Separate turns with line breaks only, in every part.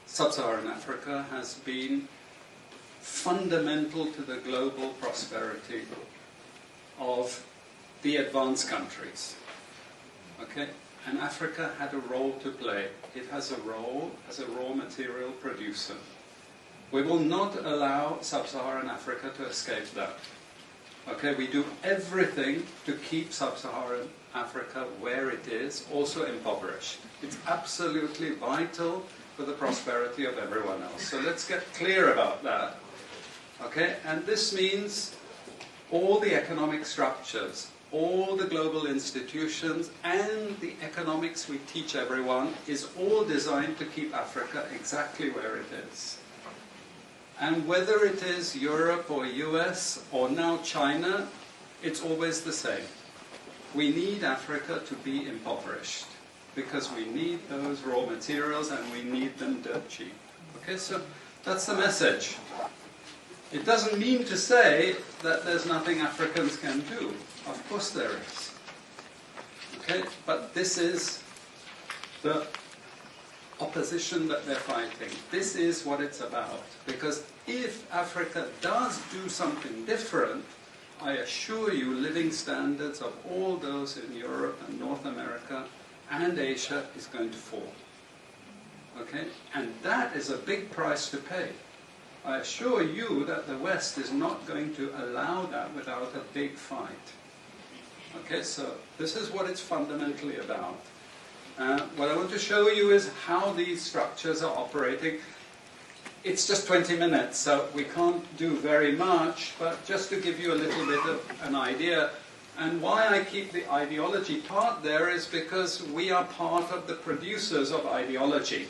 Sub-Saharan Africa has been fundamental to the global prosperity of the advanced countries. Okay? And Africa had a role to play. It has a role as a raw material producer. We will not allow Sub-Saharan Africa to escape that. Okay, we do everything to keep Sub-Saharan Africa where it is, also impoverished. It's absolutely vital for the prosperity of everyone else. So let's get clear about that. Okay, and this means all the economic structures, all the global institutions, and the economics we teach everyone is all designed to keep Africa exactly where it is. And whether it is Europe or US or now China, it's always the same. We need Africa to be impoverished because we need those raw materials and we need them dirt cheap. Okay, so that's the message. It doesn't mean to say that there's nothing Africans can do. Of course there is. Okay, but this is the opposition that they're fighting. This is what it's about. Because if Africa does do something different, I assure you living standards of all those in Europe and North America and Asia is going to fall. Okay? And that is a big price to pay. I assure you that the West is not going to allow that without a big fight. Okay, so this is what it's fundamentally about. What I want to show you is how these structures are operating. It's just 20 minutes, so we can't do very much, but just to give you a little bit of an idea. And why I keep the ideology part there is because we are part of the producers of ideology.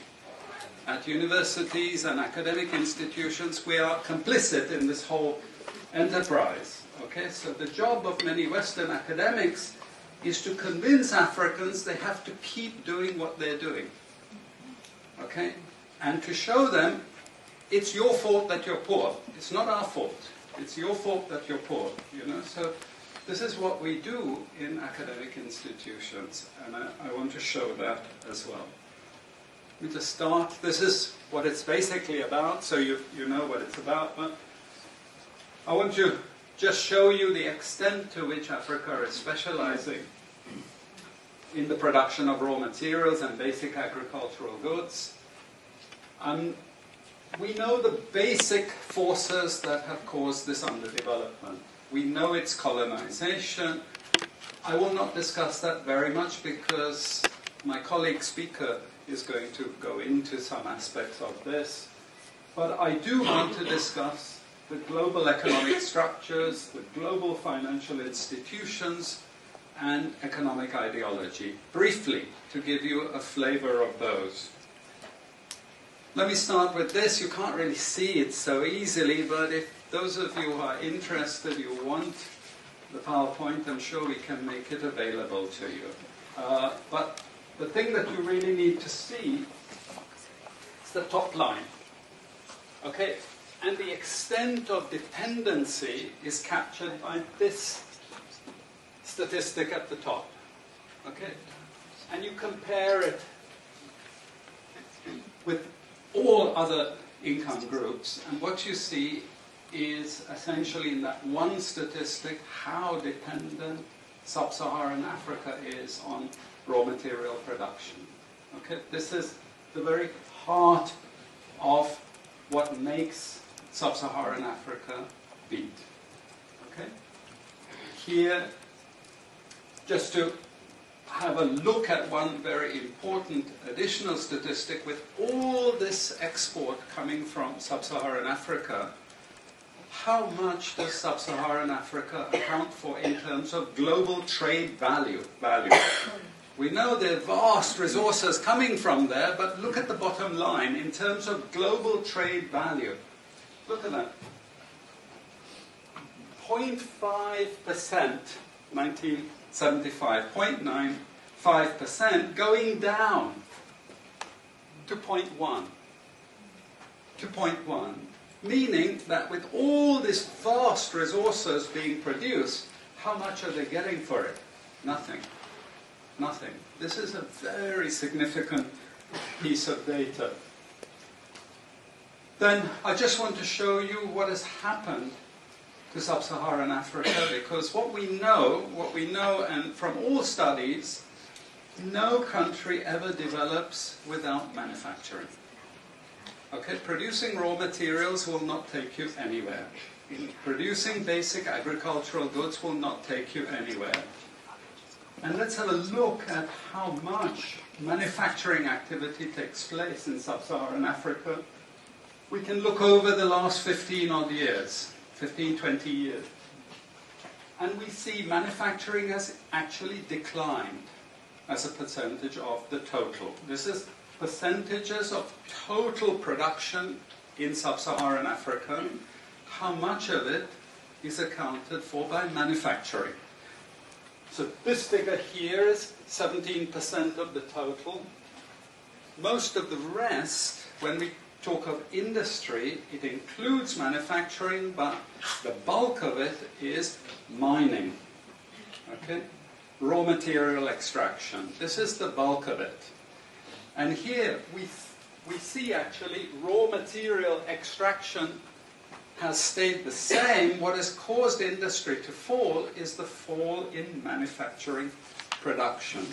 At universities and academic institutions, we are complicit in this whole enterprise. Okay, so the job of many Western academics is to convince Africans they have to keep doing what they're doing. Okay? And to show them it's your fault that you're poor. It's not our fault. It's your fault that you're poor. You know? So this is what we do in academic institutions, and I want to show that as well. Let me just start. This is what it's basically about, so you know what it's about. But I want to just show you the extent to which Africa is specializing in the production of raw materials and basic agricultural goods. We know the basic forces that have caused this underdevelopment. We know it's colonization. I will not discuss that very much because my colleague speaker is going to go into some aspects of this. But I do want to discuss the global economic structures, the global financial institutions, and economic ideology, briefly, to give you a flavor of those. Let me start with this. You can't really see it so easily, but if those of you who are interested, you want the PowerPoint, I'm sure we can make it available to you. But the thing that you really need to see is the top line. Okay? And the extent of dependency is captured by this statistic at the top. Okay? And you compare it with all other income groups, and what you see is essentially in that one statistic how dependent Sub-Saharan Africa is on raw material production. Okay? This is the very heart of what makes Sub-Saharan Africa beat. Okay? Here, just to have a look at one very important additional statistic, with all this export coming from Sub-Saharan Africa, how much does Sub-Saharan Africa account for in terms of global trade value? We know there are vast resources coming from there, but look at the bottom line in terms of global trade value. Look at that. 0.5%, 1975, 0.95%, going down to 0.1. To 0.1. Meaning that with all these vast resources being produced, how much are they getting for it? Nothing. Nothing. This is a very significant piece of data. Then I just want to show you what has happened to sub-Saharan Africa, because what we know, and from all studies, no country ever develops without manufacturing. Okay, producing raw materials will not take you anywhere. Producing basic agricultural goods will not take you anywhere. And let's have a look at how much manufacturing activity takes place in sub-Saharan Africa. We can look over the last 15 odd years, 15, 20 years. And we see manufacturing has actually declined as a percentage of the total. This is percentages of total production in sub-Saharan Africa. How much of it is accounted for by manufacturing? So this figure here is 17% of the total. Most of the rest, when we talk of industry, it includes manufacturing, but the bulk of it is mining. Okay? Raw material extraction. This is the bulk of it. And here we see actually raw material extraction has stayed the same. What has caused industry to fall is the fall in manufacturing production.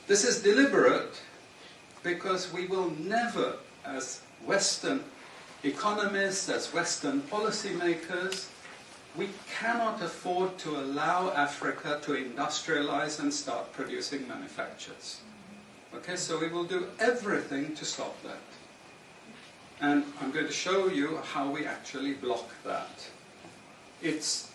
This is deliberate because we will never, as Western economists, as Western policymakers, we cannot afford to allow Africa to industrialize and start producing manufactures. Okay, so we will do everything to stop that. And I'm going to show you how we actually block that. It's